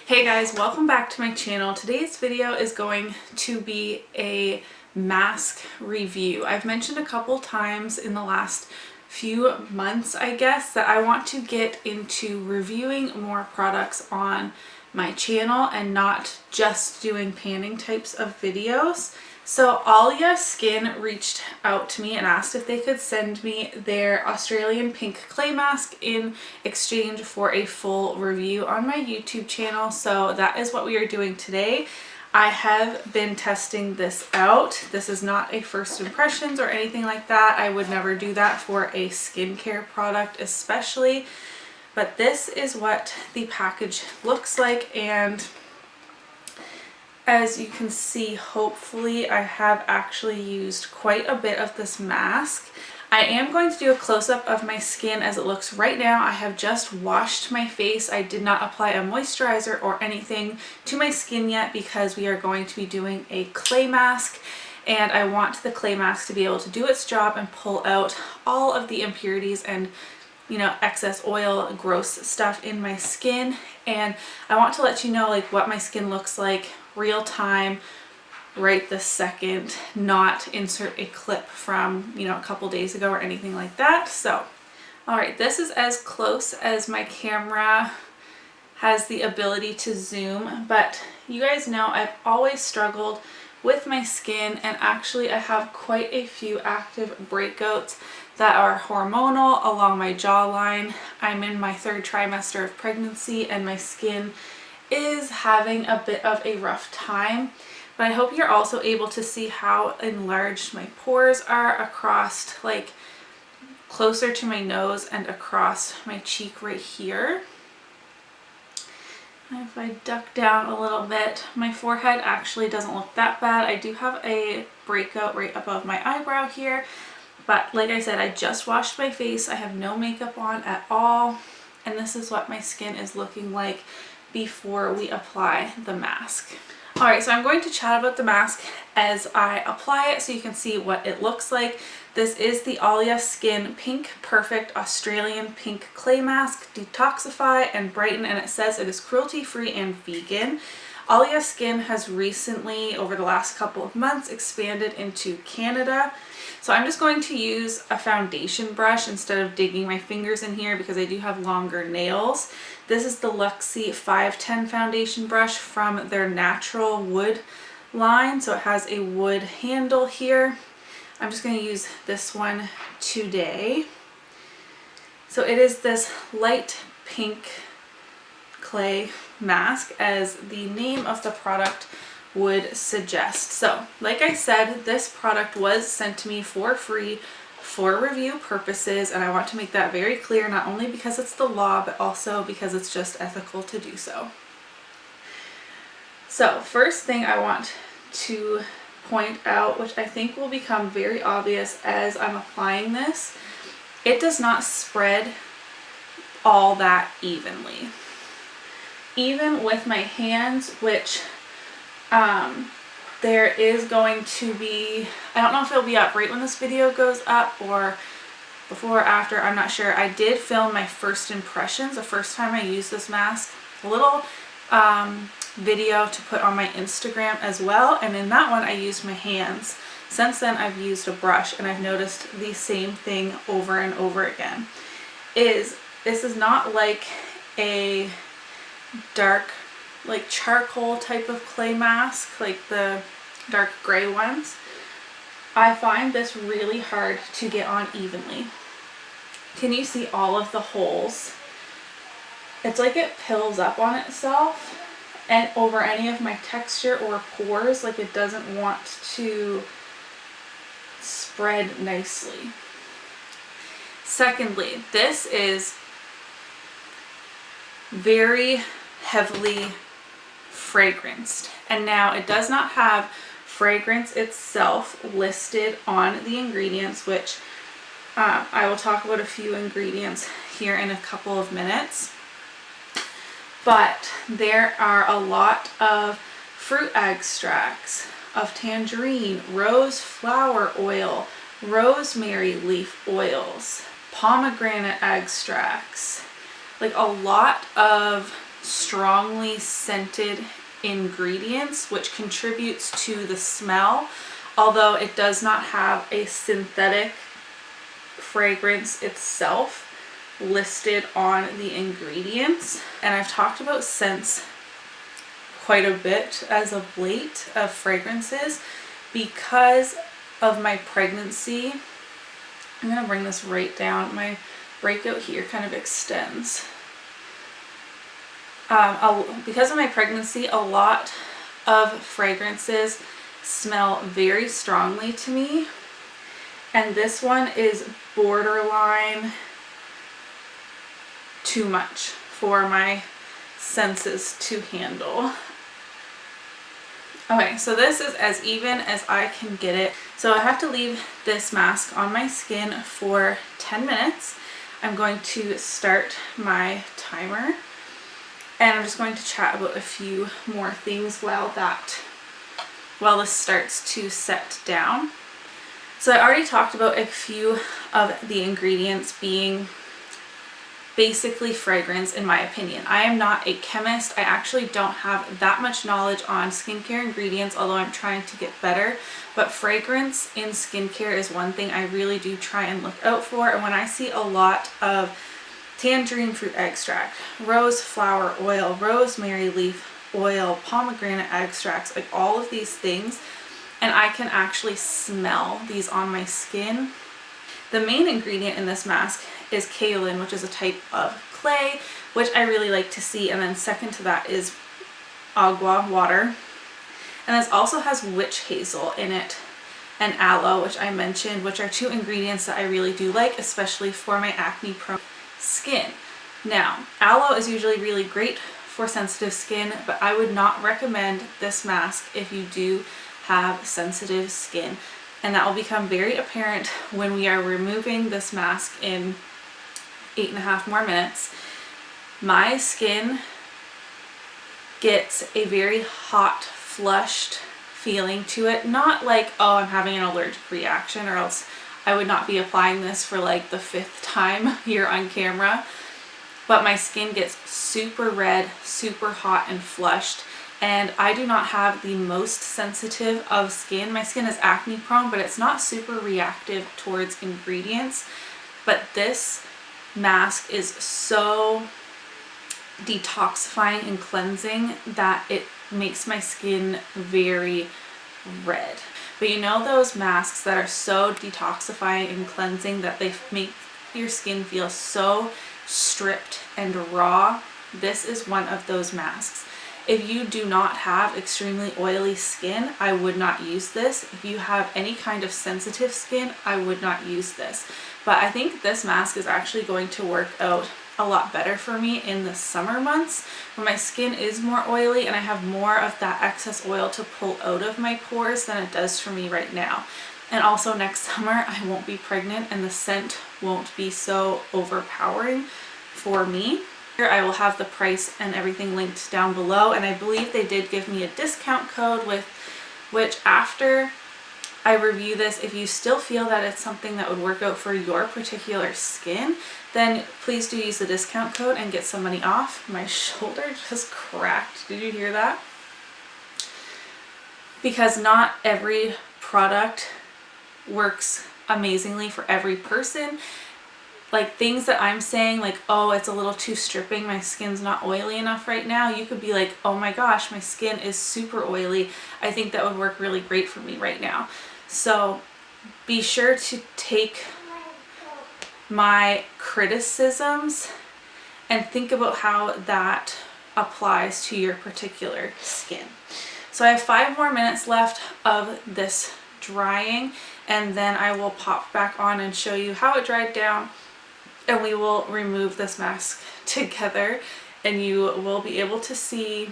Hey guys, welcome back to my channel. Today's video is going to be a mask review. I've mentioned a couple times in the last few months, I guess, that I want to get into reviewing more products on my channel and not just doing panning types of videos. So Alya Skin reached out to me and asked if they could send me their Australian pink clay mask in exchange for a full review on my YouTube channel. So that is what we are doing today. I have been testing this out. This is not a first impressions or anything like that. I would never do that for a skincare product especially. But this is what the package looks like, and as you can see, hopefully I have actually used quite a bit of this mask. I am going to do a close-up of my skin as it looks right now. I have just washed my face. I did not apply a moisturizer or anything to my skin yet because we are going to be doing a clay mask, and I want the clay mask to be able to do its job and pull out all of the impurities and excess oil, gross stuff in my skin. And I want to let you know like what my skin looks like real time right this second, not insert a clip from a couple days ago or anything like that. So all right, this is as close as my camera has the ability to zoom, but you guys know I've always struggled with my skin, and actually I have quite a few active breakouts that are hormonal along my jawline. I'm in my 3rd trimester of pregnancy and my skin is having a bit of a rough time, but I hope you're also able to see how enlarged my pores are across, like closer to my nose and across my cheek right here. And if I duck down a little bit, my forehead actually doesn't look that bad. I do have a breakout right above my eyebrow here, but like I said, I just washed my face. I have no makeup on at all, and this is what my skin is looking like before we apply the mask. Alright, so I'm going to chat about the mask as I apply it so you can see what it looks like. This is the Alya Skin Pink Perfect Australian Pink Clay Mask. Detoxify and brighten, and it says it is cruelty-free and vegan. Alya Skin has recently, over the last couple of months, expanded into Canada. So I'm just going to use a foundation brush instead of digging my fingers in here because I do have longer nails. This is the Luxie 510 foundation brush from their natural wood line. So it has a wood handle here. I'm just going to use this one today. So it is this light pink clay mask, as the name of the product would suggest. So like I said, this product was sent to me for free for review purposes, and I want to make that very clear, not only because it's the law but also because it's just ethical to do so. So first thing I want to point out, which I think will become very obvious as I'm applying this, it does not spread all that evenly. Even with my hands, which there is going to be, I don't know if it'll be up right when this video goes up or before or after, I'm not sure. I did film my first impressions, the first time I used this mask, a little video to put on my Instagram as well, and in that one I used my hands. Since then I've used a brush, and I've noticed the same thing over and over again. This is not like a dark like charcoal type of clay mask, like the dark gray ones. I find this really hard to get on evenly. Can you see all of the holes? It's like it pills up on itself and over any of my texture or pores, like it doesn't want to spread nicely. Secondly, this is very heavily fragranced, and now it does not have fragrance itself listed on the ingredients, which I will talk about a few ingredients here in a couple of minutes, but there are a lot of fruit extracts of tangerine, rose flower oil, rosemary leaf oils, pomegranate extracts, like a lot of strongly scented ingredients, which contributes to the smell, although it does not have a synthetic fragrance itself listed on the ingredients. And I've talked about scents quite a bit as of late of fragrances because of my pregnancy. I'm gonna bring this right down. My breakout here kind of extends. Because of my pregnancy, a lot of fragrances smell very strongly to me, and this one is borderline too much for my senses to handle. Okay, so this is as even as I can get it. So I have to leave this mask on my skin for 10 minutes. I'm going to start my timer, and I'm just going to chat about a few more things while this starts to set down. So I already talked about a few of the ingredients being basically fragrance, in my opinion. I am not a chemist. I actually don't have that much knowledge on skincare ingredients, although I'm trying to get better. But fragrance in skincare is one thing I really do try and look out for. And when I see a lot of tangerine fruit extract, rose flower oil, rosemary leaf oil, pomegranate extracts, like all of these things, and I can actually smell these on my skin. The main ingredient in this mask is kaolin, which is a type of clay, which I really like to see. And then second to that is agua, water. And this also has witch hazel in it and aloe, which I mentioned, which are two ingredients that I really do like, especially for my acne prone skin. Now, aloe is usually really great for sensitive skin, but I would not recommend this mask if you do have sensitive skin. And that will become very apparent when we are removing this mask in 8.5 more minutes. My skin gets a very hot, flushed feeling to it. Not like, oh, I'm having an allergic reaction, or else I would not be applying this for like the 5th time here on camera. But my skin gets super red, super hot and flushed. And I do not have the most sensitive of skin. My skin is acne prone, but it's not super reactive towards ingredients. But this mask is so detoxifying and cleansing that it makes my skin very red. But you know those masks that are so detoxifying and cleansing that they make your skin feel so stripped and raw? This is one of those masks. If you do not have extremely oily skin, I would not use this. If you have any kind of sensitive skin, I would not use this. But I think this mask is actually going to work out a lot better for me in the summer months when my skin is more oily and I have more of that excess oil to pull out of my pores than it does for me right now. And also next summer I won't be pregnant and the scent won't be so overpowering for me. Here I will have the price and everything linked down below, and I believe they did give me a discount code with which after I review this, if you still feel that it's something that would work out for your particular skin, then please do use the discount code and get some money off. My shoulder just cracked. Did you hear that? Because not every product works amazingly for every person. Like things that I'm saying, like, oh, it's a little too stripping, my skin's not oily enough right now, you could be like, oh my gosh, my skin is super oily, I think that would work really great for me right now. So be sure to take my criticisms and think about how that applies to your particular skin. So I have 5 more minutes left of this drying, and then I will pop back on and show you how it dried down, and we will remove this mask together, and you will be able to see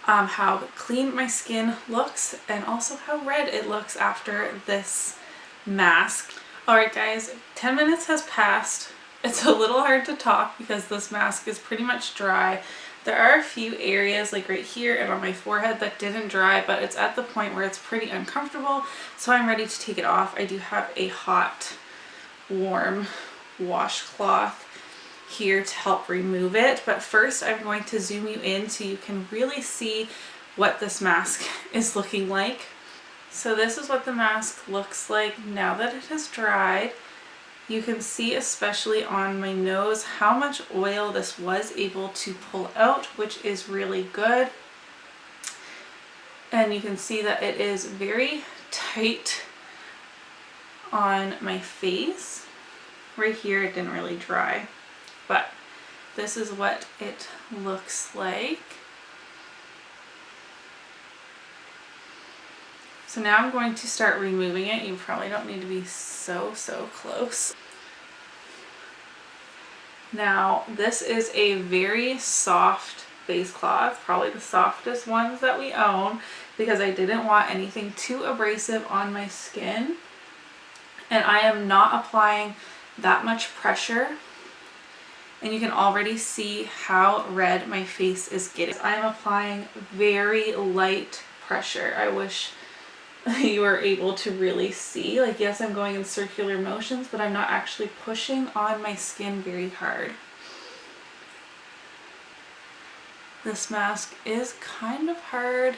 how clean my skin looks and also how red it looks after this mask. Alright guys, 10 minutes has passed. It's a little hard to talk because this mask is pretty much dry. There are a few areas like right here and on my forehead that didn't dry, but it's at the point where it's pretty uncomfortable, so I'm ready to take it off. I do have a hot, warm washcloth here to help remove it. But first I'm going to zoom you in so you can really see what this mask is looking like. So this is what the mask looks like now that it has dried. You can see, especially on my nose, how much oil this was able to pull out, which is really good. And you can see that it is very tight on my face. Right here it didn't really dry, but this is what it looks like. So now I'm going to start removing it. You probably don't need to be so close. Now this is a very soft face cloth, probably the softest ones that we own, because I didn't want anything too abrasive on my skin. And I am not applying that much pressure. And you can already see how red my face is getting. I am applying very light pressure. I wish you were able to really see. Like, yes, I'm going in circular motions, but I'm not actually pushing on my skin very hard. This mask is kind of hard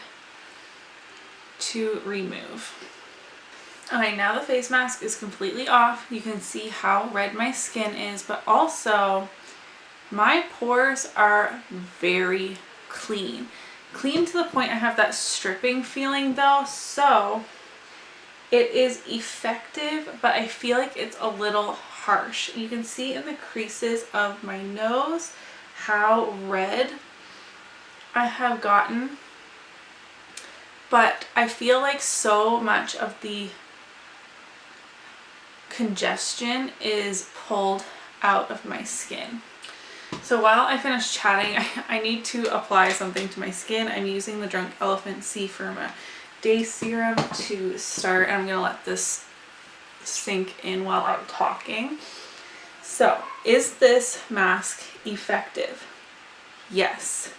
to remove. Okay, now the face mask is completely off. You can see how red my skin is, but also my pores are very clean. Clean to the point I have that stripping feeling though, so it is effective, but I feel like it's a little harsh. You can see in the creases of my nose how red I have gotten, but I feel like so much of the congestion is pulled out of my skin. So while I finish chatting, I need to apply something to my skin. I'm using the Drunk Elephant C Firma Day Serum to start. I'm going to let this sink in while I'm talking. So, is this mask effective? Yes.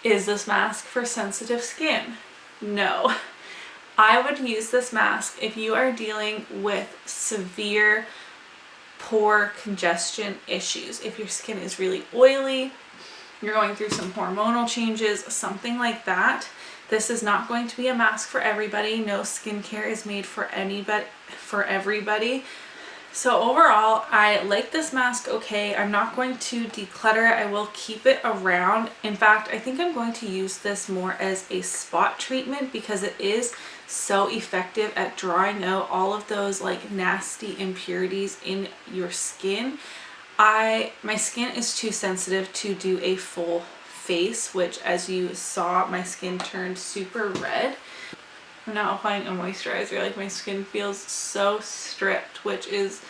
Is this mask for sensitive skin? No. I would use this mask if you are dealing with severe pore congestion issues. If your skin is really oily, you're going through some hormonal changes, something like that. This is not going to be a mask for everybody. No skincare is made for everybody. So overall, I like this mask okay. I'm not going to declutter it. I will keep it around. In fact, I think I'm going to use this more as a spot treatment because it is so effective at drawing out all of those like nasty impurities in your skin. My skin is too sensitive to do a full face, which as you saw, my skin turned super red. I'm now applying a moisturizer. Like, my skin feels so stripped, which is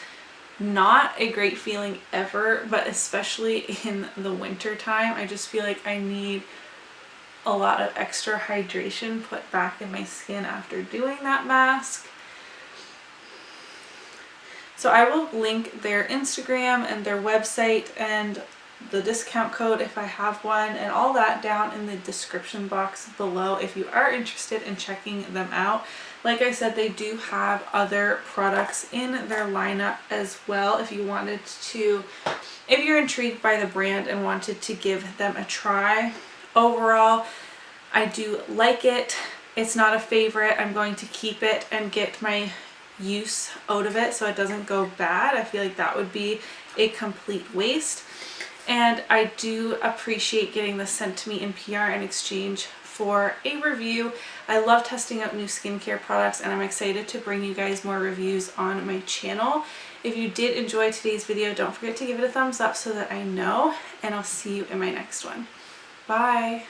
not a great feeling ever, but especially in the winter time, I just feel like I need a lot of extra hydration put back in my skin after doing that mask. So I will link their Instagram and their website and the discount code if I have one, and all that down in the description box below if you are interested in checking them out. Like I said, they do have other products in their lineup as well if you're intrigued by the brand and wanted to give them a try. Overall, I do like it. It's not a favorite. I'm going to keep it and get my use out of it so it doesn't go bad. I feel like that would be a complete waste. And I do appreciate getting this sent to me in PR in exchange for a review. I love testing out new skincare products, and I'm excited to bring you guys more reviews on my channel. If you did enjoy today's video, don't forget to give it a thumbs up so that I know, and I'll see you in my next one. Bye!